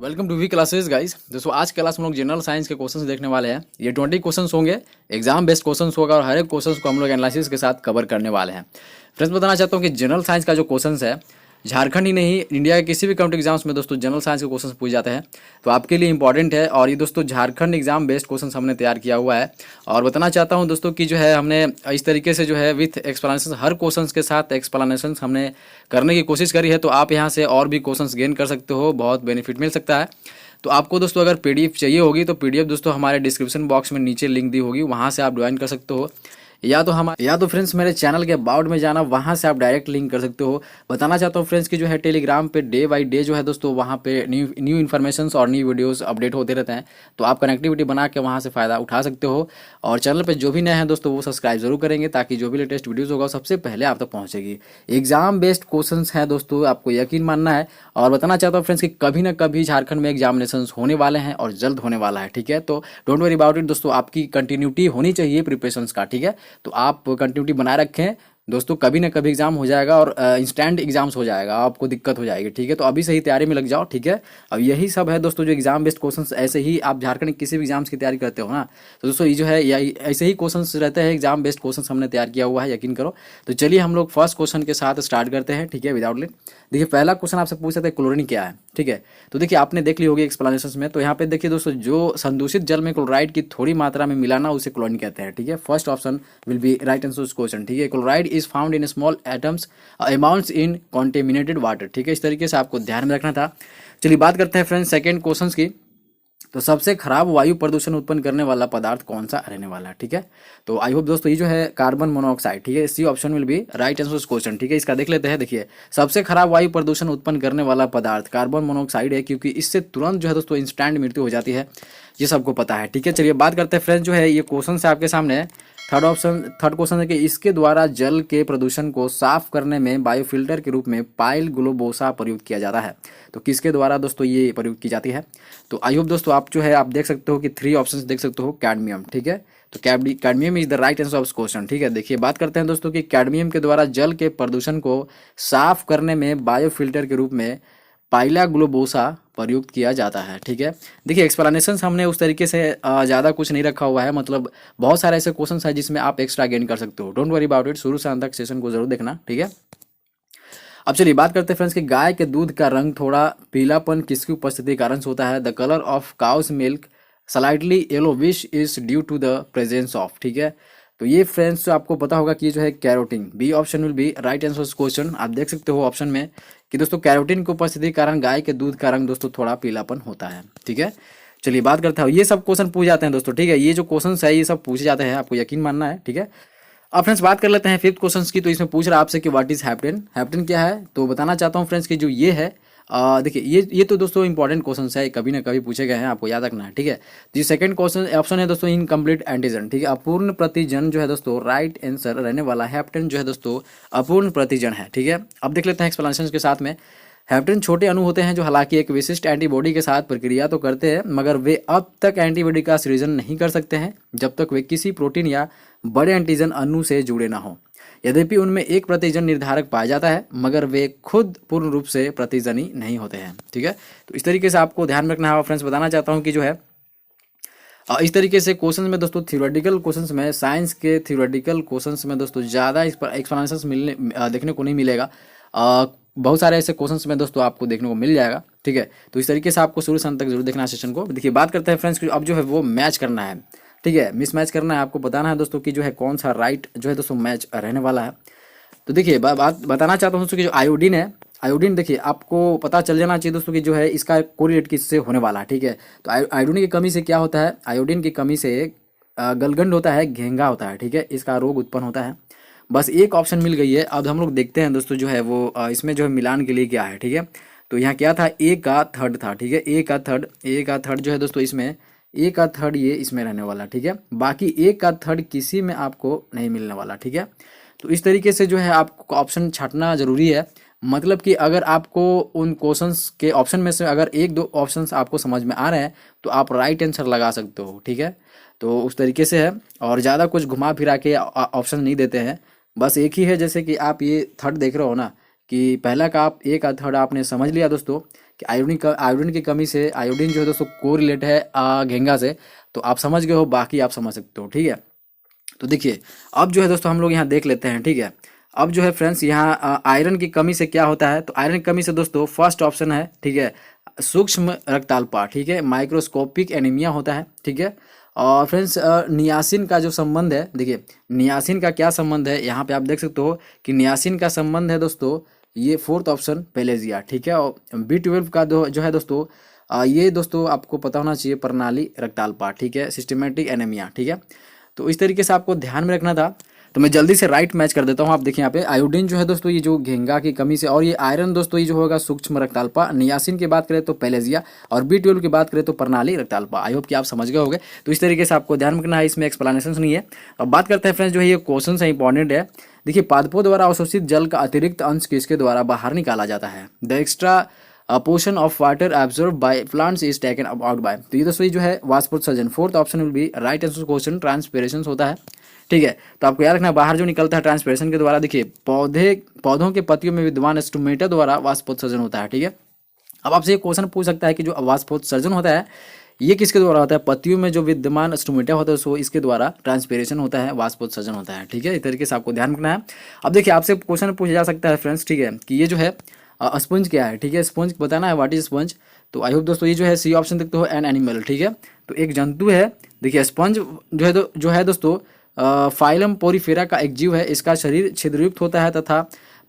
Welcome to V classes guys. दोस्तों आज class में लोग जनरल साइंस के क्वेश्चंस देखने वाले हैं। ये 20 क्वेश्चंस होंगे, एग्जाम बेस्ड क्वेश्चंस होगा और हर एक क्वेश्चंस को हम लोग एनालिसिस के साथ कवर करने वाले हैं। फ्रेंड्स बताना चाहता हूँ कि जनरल साइंस का जो क्वेश्चंस है, झारखंड ही नहीं इंडिया के किसी भी कॉम्पिटिटिव एग्जाम्स में दोस्तों जनरल साइंस के क्वेश्चंस पूछे जाते हैं, तो आपके लिए इंपॉर्टेंट है। और ये दोस्तों झारखंड एग्जाम बेस्ड क्वेश्चंस हमने तैयार किया हुआ है। और बताना चाहता हूँ दोस्तों कि जो है हमने इस तरीके से जो है विथ एक्सप्लेनेशन, हर क्वेश्चंस के साथ एक्सप्लेनेशन हमने करने की कोशिश करी है। तो आप यहाँ से और भी क्वेश्चंस गेन कर सकते हो, बहुत बेनिफिट मिल सकता है। तो आपको दोस्तों अगर पीडीएफ चाहिए होगी तो पीडीएफ दोस्तों हमारे डिस्क्रिप्शन बॉक्स में नीचे लिंक दी होगी, वहां से आप ज्वाइन कर सकते हो। या तो फ्रेंड्स मेरे चैनल के अबाउट में जाना, वहां से आप डायरेक्ट लिंक कर सकते हो। बताना चाहता हूँ फ्रेंड्स कि जो है टेलीग्राम पे डे बाई डे जो है दोस्तों वहाँ पे न्यू इन्फॉर्मेशन और न्यू वीडियोस अपडेट होते रहते हैं। तो आप कनेक्टिविटी बना के वहाँ से फ़ायदा उठा सकते हो। और चैनल पे जो भी नए हैं दोस्तों वो सब्सक्राइब जरूर करेंगे, ताकि जो भी लेटेस्ट वीडियोस होगा सबसे पहले आप तक पहुँचेगी। एग्जाम बेस्ड क्वेश्चन है दोस्तों, आपको यकीन मानना है। और बताना चाहता हूँ फ्रेंड्स कि कभी ना कभी झारखंड में एग्जामिनेशन होने वाले हैं और जल्द होने वाला है, ठीक है। तो डोंट वरी अबाउट इट दोस्तों, आपकी कंटिन्यूटी होनी चाहिए प्रिपरेशंस का, ठीक है। तो आप कंटिन्यूटी बनाए रखें दोस्तों, कभी ना कभी एग्जाम हो जाएगा और इंस्टेंट एग्जाम्स हो जाएगा, आपको दिक्कत हो जाएगी, ठीक है। तो अभी से ही तैयारी में लग जाओ, ठीक है। अब यही सब है दोस्तों जो एग्जाम बेस्ड क्वेश्चंस, ऐसे ही आप झारखंड के किसी भी एग्जाम्स की तैयारी करते हो ना, तो दोस्तों ये जो है ऐसे ही क्वेश्चंस रहते हैं। एग्जाम बेस्ड क्वेश्चंस हमने तैयार किया हुआ है, यकीन करो। तो चलिए हम लोग फर्स्ट क्वेश्चन के साथ स्टार्ट करते हैं, ठीक है, विदाउट लेट। देखिए पहला क्वेश्चन आपसे पूछ सकते हैं क्लोरीन क्या है, ठीक है। तो देखिए आपने देख ली होगी एक्सप्लेनेशन में। तो यहाँ पे देखिए दोस्तों, जो संदूषित जल में क्लोराइड की थोड़ी मात्रा में मिलाना उसे क्लोरीन कहते हैं, ठीक है। First option will be right answer उस क्वेश्चन, ठीक है। Chloride is found in small atoms amounts in contaminated water, ठीक है। इस तरीके से आपको ध्यान में रखना था। चलिए बात करते हैं फ्रेंड्स सेकंड क्वेश्चन की। तो सबसे खराब वायु प्रदूषण उत्पन्न करने वाला पदार्थ कौन सा रहने वाला है, ठीक है। तो आई होप दोस्तों ये जो है कार्बन मोनोऑक्साइड, ठीक है। C option will be right answer उस क्वेश्चन, ठीक है। इसका देख लेते हैं। देखिए सबसे खराब वायु प्रदूषण उत्पन्न करने वाला पदार्थ कार्बन मोनोऑक्साइड है, क्योंकि इससे तुरंत जो है दोस्तों इंस्टेंट मृत्यु हो जाती है, ये सबको पता है, ठीक है। चलिए बात करते हैं फ्रेंड्स, जो है ये क्वेश्चन से आपके सामने है। थर्ड क्वेश्चन है कि इसके द्वारा जल के प्रदूषण को साफ करने में बायोफिल्टर के रूप में पाइल ग्लोबोसा प्रयुक्त किया जाता है। तो किसके द्वारा दोस्तों ये प्रयुक्त की जाती है? तो आई होप दोस्तों आप जो है आप देख सकते हो कि 3 ऑप्शंस देख सकते हो। कैडमियम, ठीक है। तो cadmium is the right answer of question, ठीक है। देखिए बात करते हैं दोस्तों कि कैडमियम के द्वारा जल के प्रदूषण को साफ करने में बायोफिल्टर के रूप में पाइला ग्लोबोसा प्रयुक्त किया जाता है, ठीक है। देखिए एक्सप्लेनेशन हमने उस तरीके से ज़्यादा कुछ नहीं रखा हुआ है, मतलब बहुत सारे ऐसे क्वेश्चन है जिसमें आप एक्स्ट्रा गेन कर सकते हो। डोंट वरी अबाउट इट, शुरू से अंत तक सेशन को जरूर देखना, ठीक है। अब चलिए बात करते हैं फ्रेंड्स कि गाय के दूध का रंग थोड़ा पीलापन किसकी उपस्थिति के कारण से होता है? The colour of cow's milk slightly yellow which is due to the presence of, ठीक है। तो ये फ्रेंड्स आपको पता होगा कि ये जो है carotene, B option will be right answer question. आप देख सकते हो ऑप्शन में कि दोस्तों कैरोटीन की उपस्थिति के कारण गाय के दूध का रंग दोस्तों थोड़ा पीलापन होता है, ठीक है। चलिए बात करते हैं, ये सब क्वेश्चन पूछ जाते हैं दोस्तों, ठीक है। ये जो क्वेश्चन है ये सब पूछे जाते हैं, आपको यकीन मानना है, ठीक है। अब फ्रेंड्स बात कर लेते हैं फिफ्थ क्वेश्चन की। तो इसमें पूछ रहा है आपसे कि व्हाट इज हैप्टेन, हैप्टेन क्या है? तो बताना चाहता हूँ फ्रेंड्स कि जो ये है देखिए ये तो दोस्तों इंपॉर्टेंट क्वेश्चन है, कभी ना कभी पूछे गए हैं, आपको याद रखना है, ठीक है। तो सेकंड क्वेश्चन ऑप्शन है दोस्तों इनकम्प्लीट एंटीजन, ठीक है। अपूर्ण प्रतिजन जो है दोस्तों राइट आंसर रहने वाला है। हैप्टेन जो है दोस्तों अपूर्ण प्रतिजन है, ठीक है। अब देख लेते हैं एक्सप्लेनेशन के साथ में। हैप्टेन छोटे अणु होते हैं जो हालांकि एक विशिष्ट एंटीबॉडी के साथ प्रक्रिया तो करते हैं, मगर वे अब तक एंटीबॉडी का सृजन नहीं कर सकते हैं जब तक वे किसी प्रोटीन या बड़े एंटीजन अणु से जुड़े ना हो। यद्यपि उनमें एक प्रतिजन निर्धारक पाया जाता है, मगर वे खुद पूर्ण रूप से प्रतिजनी नहीं होते हैं, ठीक है। तो इस तरीके से आपको ध्यान रखना है फ्रेंड्स। बताना चाहता हूँ कि जो है इस तरीके से क्वेश्चंस में दोस्तों थ्योरेटिकल क्वेश्चंस में, साइंस के थ्योरेटिकल क्वेश्चंस में दोस्तों ज़्यादा इस पर एक्सप्लेनेशन देखने को नहीं मिलेगा। बहुत सारे ऐसे क्वेश्चंस में दोस्तों आपको देखने को मिल जाएगा, ठीक है। तो इस तरीके से आपको शुरू से अंत तक जरूर देखना है सेशन को। देखिए बात करते हैं फ्रेंड्स, अब जो है वो मैच करना है, ठीक है। मिस मैच करना है, आपको बताना है दोस्तों कि जो है कौन सा राइट जो है दोस्तों मैच रहने वाला है। तो देखिए बात बताना चाहता हूँ दोस्तों कि जो आयोडीन है, आयोडीन देखिए आपको पता चल जाना चाहिए दोस्तों कि जो है इसका कोरिलेट किससे होने वाला है, ठीक है। तो आयोडीन की कमी से क्या होता है? आयोडीन की कमी से गलगंड होता है, घेंगा होता है, ठीक है। इसका रोग उत्पन्न होता है। बस एक ऑप्शन मिल गई है। अब हम लोग देखते हैं दोस्तों जो है वो इसमें जो है मिलान के लिए क्या है, ठीक है। तो यहाँ क्या था? ए का थर्ड था, ठीक है। ए का थर्ड जो है दोस्तों इसमें ए का थर्ड ये इसमें रहने वाला, ठीक है। बाकी ए का थर्ड किसी में आपको नहीं मिलने वाला, ठीक है। तो इस तरीके से जो है आपको ऑप्शन छांटना जरूरी है। मतलब कि अगर आपको उन क्वेश्चंस के ऑप्शन में से अगर एक दो ऑप्शंस आपको समझ में आ रहे हैं तो आप राइट आंसर लगा सकते हो, ठीक है। तो उस तरीके से है, और ज़्यादा कुछ घुमा फिरा के ऑप्शन नहीं देते हैं, बस एक ही है। जैसे कि आप ये थर्ड देख रहे हो ना, कि पहला का आप ए का थर्ड आपने समझ लिया दोस्तों कि आयोडीन की कमी से आयोडीन जो है दोस्तों कोरिलेट है घेंगा से। तो आप समझ गए हो, बाकी आप समझ सकते हो, ठीक है। तो देखिए अब जो है दोस्तों हम लोग यहाँ देख लेते हैं, ठीक है। अब जो है फ्रेंड्स यहाँ आयरन की कमी से क्या होता है, तो आयरन की कमी से दोस्तों फर्स्ट ऑप्शन है, ठीक है, सूक्ष्म रक्ताल्पा, ठीक है, माइक्रोस्कोपिक एनीमिया होता है, ठीक है। और फ्रेंड्स नियासिन का जो संबंध है, देखिए नियासिन का क्या संबंध है, यहाँ पे आप देख सकते हो कि नियासिन का संबंध है दोस्तों, ये फोर्थ ऑप्शन पेलेजिया, ठीक है। और B12 का जो है दोस्तों ये दोस्तों आपको पता होना चाहिए प्रणाली रक्ताल्पा, ठीक है, सिस्टमेटिक एनीमिया, ठीक है। तो इस तरीके से आपको ध्यान में रखना था। तो मैं जल्दी से राइट मैच कर देता हूँ। आप देखिए यहाँ पे आयोडीन जो है दोस्तों ये जो घेंगा की कमी से, और ये आयरन दोस्तों ये जो होगा सूक्ष्म रक्ताल्पा, नियासिन की बात करें तो पेलेजिया, और B12 की बात करें तो प्रणाली रक्ताल्पा। आई होप कि आप समझ गए होंगे। तो इस तरीके से आपको ध्यान रखना है, इसमें एक्सप्लेनेशन नहीं है। अब बात करते हैं फ्रेंड्स, जो है ये क्वेश्चन है इंपॉर्टेंट है। देखिए पादपों द्वारा अवशोषित जल का अतिरिक्त अंश किसके द्वारा बाहर निकाला जाता है, the extra portion of water absorb by plants is taken out by. तो ये दोस्तों जो है वाष्पोत्सर्जन, fourth option will be right answer question, transpiration होता है, ठीक है। तो आपको याद रखना बाहर जो निकलता है ट्रांसपिरेशन के द्वारा, देखिए पौधों के पत्तियों में विद्यमान स्टोमेटा द्वारा वाष्पोत्सर्जन होता है, ठीक है। अब आपसे एक क्वेश्चन पूछ सकता है कि जो वाष्पोत्सर्जन होता है ये किसके द्वारा होता है, पत्तियों में जो विद्यमान स्टोमेटा होता है सो इसके द्वारा ट्रांसपिरेशन होता है, वाष्पोत्सर्जन होता है, ठीक है। इस तरीके से आपको ध्यान रखना है। अब देखिए आपसे क्वेश्चन पूछा जा सकता है फ्रेंड्स, ठीक है, कि ये जो है स्पंज क्या है, ठीक है, स्पंज बताना है, व्हाट इज स्पंज। तो आई होप दोस्तों ये जो है सी ऑप्शन देखते हो, एन एनिमल, ठीक है। तो एक जंतु है। देखिए स्पंज जो है दोस्तों फाइलम पोरीफेरा का एक जीव है। इसका शरीर छिद्रयुक्त होता है तथा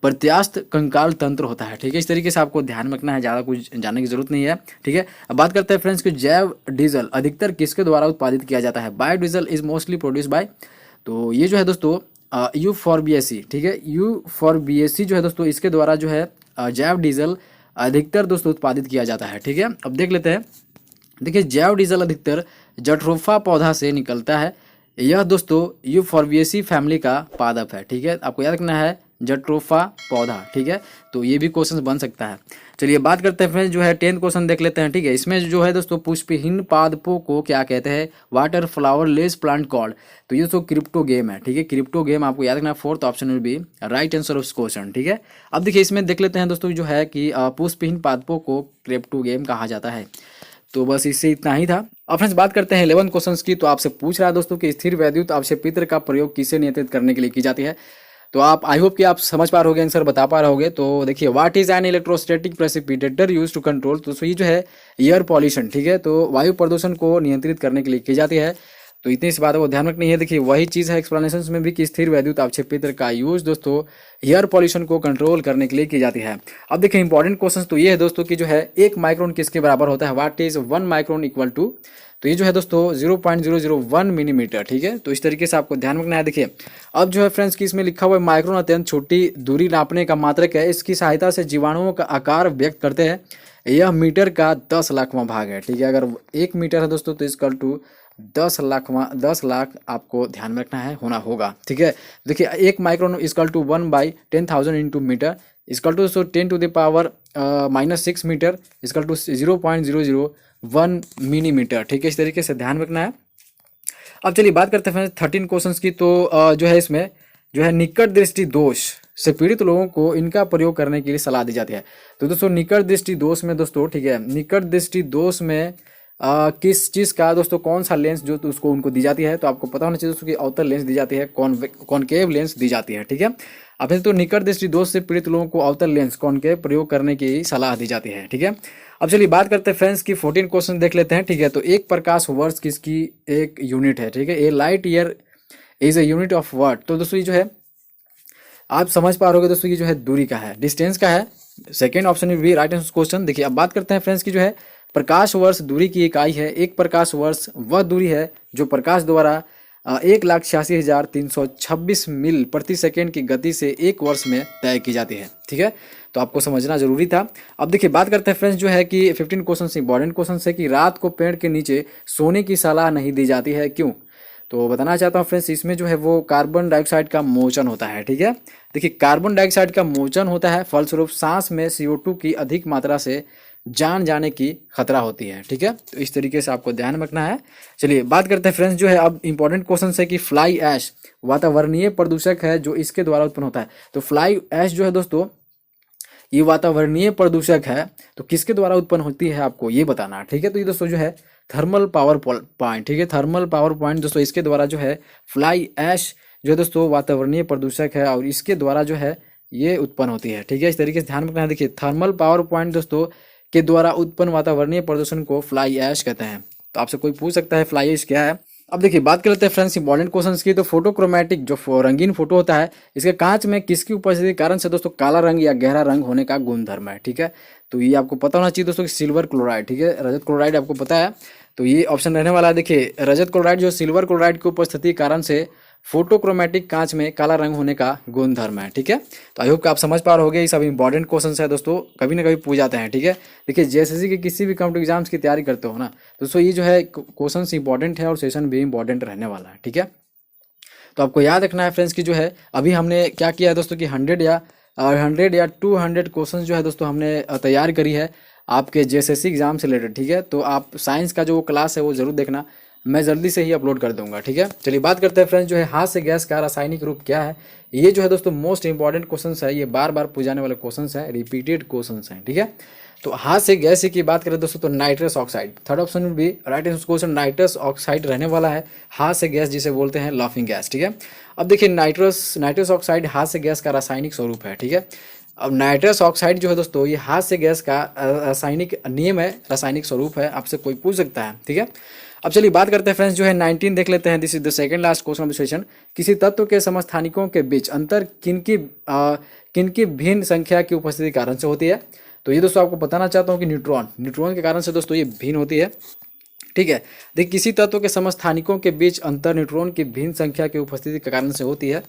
प्रत्यास्थ कंकाल तंत्र होता है, ठीक है। इस तरीके से आपको ध्यान रखना है, ज़्यादा कुछ जानने की जरूरत नहीं है, ठीक है। अब बात करते हैं फ्रेंड्स कि जैव डीजल अधिकतर किसके द्वारा उत्पादित किया जाता है, biodiesel is mostly produce by. तो ये जो है दोस्तों U4BAC, ठीक है, U4BAC जो है दोस्तों इसके द्वारा जो है जैव डीजल अधिकतर दोस्तों उत्पादित किया जाता है, ठीक है। अब देख लेते हैं, देखिए जैव डीजल अधिकतर जट्रोफा पौधा से निकलता है। यह दोस्तों U4BAC फैमिली का पादप है, ठीक है। आपको याद रखना है जट्रोफा पौधा, ठीक है। तो ये भी क्वेश्चन बन सकता है। चलिए बात करते हैं फ्रेंड्स, जो है 10th क्वेश्चन देख लेते हैं, ठीक है। इसमें जो है दोस्तों पुष्पहीन पादपों को क्या कहते हैं, water flower less plant called. तो ये दोस्तों क्रिप्टोगेम है, ठीक है, क्रिप्टोगेम आपको याद रखना, fourth option will be right answer of question, ठीक है। अब देखिए इसमें देख लेते हैं दोस्तों जो है कि पुष्पहीन पादपों को क्रिप्टोगेम कहा जाता है। तो बस इससे इतना ही था। अब फ्रेंड्स बात करते हैं 11 क्वेश्चंस की। तो आपसे पूछ रहा है दोस्तों कि स्थिर वैद्युत अवक्षेपित्र का प्रयोग किसे नियंत्रित करने के लिए की जाती है। तो आप आई होप कि आप समझ पा रहोगे, आंसर बता पा रहोगे। तो देखिए what is an electrostatic precipitator use to control. तो ये जो है एयर पॉल्यूशन, ठीक है, तो वायु प्रदूषण को नियंत्रित करने के लिए की जाती है। तो इतनी सी बात है वो ध्यान रखनी है। देखिए वही चीज़ है एक्सप्लेनेशन में भी कि स्थिर वैद्युत अवक्षेपित्र का यूज दोस्तों एयर पॉल्यूशन को कंट्रोल करने के लिए की जाती है। अब देखिए इंपॉर्टेंट क्वेश्चन तो ये है दोस्तों कि जो है 1 माइक्रोन किसके बराबर होता है, what is 1 micron equal to. तो ये जो है दोस्तों 0.001 मिलीमीटर, ठीक है। तो इस तरीके से आपको ध्यान रखना है। देखिए अब जो है फ्रेंड्स कि इसमें लिखा हुआ है माइक्रोन अत्यंत छोटी दूरी नापने का मात्रक है। इसकी सहायता से जीवाणुओं का आकार व्यक्त करते हैं। यह मीटर का 10 लाखवां भाग है, ठीक है। अगर 1 मीटर है दोस्तों तो इसकल टू 10 लाख आपको ध्यान में रखना है, होना होगा, ठीक है। देखिए 1 micron equal to 1/10,000 into metre equal to 10 to the power -6 metre equal to 0.001 millimetre, ठीक है। इस तरीके से ध्यान रखना है। अब चलिए बात करते हैं 13 क्वेश्चंस की। तो जो है इसमें जो है निकट दृष्टि दोष से पीड़ित लोगों को इनका प्रयोग करने के लिए सलाह दी जाती है। तो दोस्तों निकट दृष्टि दोष में दोस्तों, ठीक है, निकट दृष्टि दोष में किस चीज़ का दोस्तों कौन सा लेंस जो तो उसको उनको दी जाती है। तो आपको पता होना चाहिए दोस्तों कि अवतल लेंस दी जाती है, कॉनकेव लेंस दी जाती है, ठीक है। अब तो निकट दृष्टि दोष से पीड़ित लोगों को अवतल लेंस कॉनकेव प्रयोग करने की सलाह दी जाती है, ठीक है। अब चलिए बात करते हैं फ्रेंड्स की 14 क्वेश्चन देख लेते हैं, ठीक है। तो एक प्रकाश वर्ष किसकी एक यूनिट है, ठीक है। A light year is a unit of what. तो दोस्तों ये जो है आप समझ पा रहोगे दोस्तों, ये जो है दूरी का है, डिस्टेंस का है। सेकेंड ऑप्शन में भी राइट आंसर क्वेश्चन। देखिए अब बात करते हैं फ्रेंड्स की जो है प्रकाश वर्ष दूरी की इकाई है। एक प्रकाश वर्ष वह दूरी है जो प्रकाश द्वारा 1,86,326 मील प्रति सेकेंड की गति से 1 वर्ष में तय की जाती है, ठीक है। तो आपको समझना जरूरी था। अब देखिए बात करते हैं फ्रेंड्स जो है कि 15 क्वेश्चन इंपॉर्टेंट क्वेश्चन है कि रात को पेड़ के नीचे सोने की सलाह नहीं दी जाती है, क्यों। तो बताना चाहता हूँ फ्रेंड्स, इसमें जो है वो कार्बन डाइऑक्साइड का मोचन होता है, ठीक है। देखिए कार्बन डाइऑक्साइड का मोचन होता है, फलस्वरूप सांस में CO2 की अधिक मात्रा से जान जाने की खतरा होती है, ठीक है। तो इस तरीके से आपको ध्यान रखना है। चलिए बात करते हैं फ्रेंड्स जो है अब इंपॉर्टेंट क्वेश्चन है कि फ्लाई ऐश वातावरणीय प्रदूषक है जो इसके द्वारा उत्पन्न होता है। तो फ्लाई ऐश जो है दोस्तों ये वातावरणीय प्रदूषक है तो किसके द्वारा उत्पन्न होती है आपको ये बताना है, ठीक है। तो ये दोस्तों जो है थर्मल पावर पॉइंट, ठीक है, थर्मल पावर पॉइंट दोस्तों इसके द्वारा जो है फ्लाई ऐश जो है दोस्तों वातावरणीय प्रदूषक है और इसके द्वारा जो है ये उत्पन्न होती है, ठीक है। इस तरीके से ध्यान रखना है। देखिए थर्मल पावर पॉइंट दोस्तों के द्वारा उत्पन्न वातावरणीय प्रदूषण को फ्लाई ऐश कहते हैं। तो आपसे कोई पूछ सकता है फ्लाई ऐश क्या है। अब देखिए बात कर लेते हैं फ्रेंड्स इंपॉर्टेंट क्वेश्चंस की। तो फोटोक्रोमैटिक जो रंगीन फोटो होता है इसके कांच में किसकी उपस्थिति के कारण से दोस्तों काला रंग या गहरा रंग होने का गुणधर्म है, ठीक है। तो ये आपको पता होना चाहिए दोस्तों कि सिल्वर क्लोराइड, ठीक है, रजत क्लोराइड आपको पता है। तो ये ऑप्शन रहने वाला है। देखिए रजत क्लोराइड जो सिल्वर क्लोराइड की उपस्थिति के कारण से फोटोक्रोमैटिक कांच में काला रंग होने का गुणधर्म है, ठीक है। तो आई होप कि आप समझ पा रहे होगे। ये सब इंपॉर्टेंट क्वेश्चंस है दोस्तों, कभी ना कभी पूछ जाते हैं, ठीक है। देखिए जेएसएससी के किसी भी कॉम्पिटिटिव एग्जाम्स की तैयारी करते हो ना दोस्तों ये जो है क्वेश्चंस इंपॉर्टेंट है और सेशन भी इंपॉर्टेंट रहने वाला है, ठीक है। तो आपको याद रखना है फ्रेंड्स की जो है अभी हमने क्या किया है दोस्तों कि 100 या 200 क्वेश्चन जो है दोस्तों हमने तैयार करी है आपके जेएसएससी एग्जाम से रिलेटेड, ठीक है। तो आप साइंस का जो क्लास है वो जरूर देखना, मैं जल्दी से ही अपलोड कर दूंगा, ठीक है। चलिए बात करते हैं फ्रेंड्स जो है हाथ से गैस का रासायनिक रूप क्या है। ये जो है दोस्तों मोस्ट इंपॉर्टेंट क्वेश्चंस है, ये बार बार पूछाने वाले क्वेश्चंस है, रिपीटेड क्वेश्चंस हैं, ठीक है। तो हाथ से गैस की बात करें दोस्तों तो नाइट्रस ऑक्साइड, थर्ड ऑप्शन में भी right answer question nitrous oxide रहने वाला है। हाथ से गैस जिसे बोलते हैं लाफिंग गैस, ठीक है। अब देखिए नाइट्रस ऑक्साइड हाथ से गैस का रासायनिक स्वरूप है, ठीक है। अब नाइट्रस ऑक्साइड जो है दोस्तों ये हाथ से गैस का रासायनिक नियम है, रासायनिक स्वरूप है, आपसे कोई पूछ सकता है, ठीक है। अब चलिए बात करते हैं फ्रेंड्स जो है 19 देख लेते हैं। This is the second last question of the session. किसी तत्व के समस्थानिकों के बीच अंतर किनकी भिन्न संख्या की उपस्थिति के कारण से होती है। तो ये दोस्तों आपको बताना चाहता हूँ कि न्यूट्रॉन के कारण से दोस्तों ये भिन्न होती है, ठीक है। देखिए किसी तत्व के समस्थानिकों के बीच अंतर न्यूट्रॉन की भिन्न संख्या की उपस्थिति के कारण से होती है।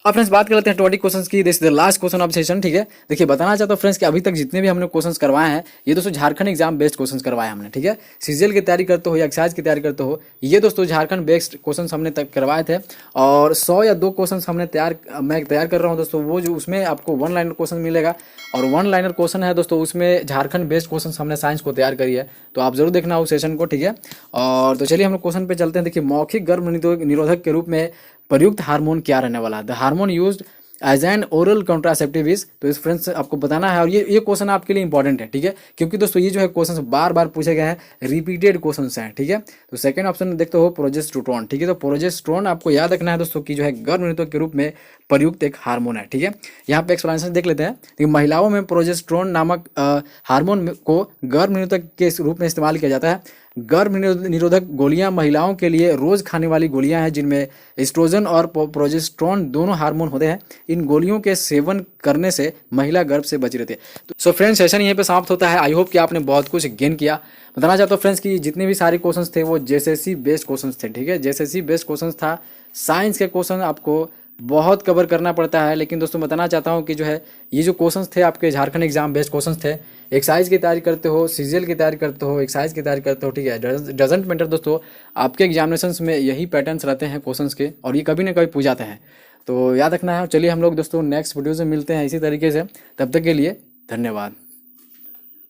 अब फ्रेंड्स बात कर लेते हैं 20 क्वेश्चंस की। This is the last question of session, ठीक है। देखिए बताना चाहता हूँ फ्रेंड्स कि अभी तक जितने भी हमने क्वेश्चंस करवाए हैं ये दोस्तों झारखंड एग्जाम बेस्ड क्वेश्चंस करवाए हमने, ठीक है। सीजीएल की तैयारी करते हो या एक्साइज की तैयारी करते हो ये दोस्तों झारखंड बेस्ड क्वेश्चंस हमने तक करवाए थे और 100 या 2 क्वेश्चंस मैं तैयार कर रहा हूँ दोस्तों। वो जो उसमें आपको 1 लाइनर क्वेश्चन मिलेगा और 1 लाइनर क्वेश्चन है दोस्तों उसमें झारखंड बेस्ड क्वेश्चन हमने साइंस को तैयार करी है, तो आप जरूर देखना उस सेशन को, ठीक है। और तो चलिए हम लोग क्वेश्चन पे चलते हैं। देखिए मौखिक गर्भ निरोधक के रूप में प्रयुक्त हार्मोन क्या रहने वाला है। The hormone used as an oral contraceptive is, तो इस फ्रेंड्स आपको बताना है और ये क्वेश्चन आपके लिए इंपॉर्टेंट है, ठीक है, क्योंकि दोस्तों ये जो है क्वेश्चन बार बार पूछे गए हैं, रिपीटेड क्वेश्चन हैं, ठीक है। तो सेकंड ऑप्शन देखते हो प्रोजेस्टेरोन, ठीक है। तो प्रोजेस्टेरोन आपको याद रखना है दोस्तों की जो है गर्भ निरोधक के रूप में प्रयुक्त एक हार्मोन है, ठीक है। यहाँ पे एक्सप्लेनेशन देख लेते हैं। तो महिलाओं में प्रोजेस्टेरोन नामक हार्मोन को गर्भ निरोधक के रूप में इस्तेमाल किया जाता है। गर्भ निरोधक गोलियां महिलाओं के लिए रोज खाने वाली गोलियां हैं जिनमें एस्ट्रोजन और प्रोजेस्टेरोन दोनों हार्मोन होते हैं। इन गोलियों के सेवन करने से महिला गर्भ से बची रहती है। तो सो फ्रेंड्स सेशन यहीं पे समाप्त होता है। आई होप कि आपने बहुत कुछ गेन किया। बताना चाहता हूँ फ्रेंड्स कि जितने भी सारे क्वेश्चंस थे वो जेएसएससी बेस्ड क्वेश्चंस थे, ठीक है। जेएसएससी बेस्ड क्वेश्चंस था। साइंस के क्वेश्चन आपको बहुत कवर करना पड़ता है, लेकिन दोस्तों बताना चाहता हूँ कि जो है ये जो क्वेश्चंस थे आपके झारखंड एग्जाम बेस्ड क्वेश्चंस थे। एक्साइज की तैयारी करते हो, सीजीएल की तैयारी करते हो, एक्साइज की तैयारी करते हो, ठीक है, डजंट मैटर दोस्तों, आपके एग्जामिनेशंस में यही पैटर्न्स रहते हैं क्वेश्चंस के और ये कभी ना कभी पूछ जाते हैं, तो याद रखना है। चलिए हम लोग दोस्तों नेक्स्ट वीडियो से मिलते हैं इसी तरीके से, तब तक के लिए धन्यवाद।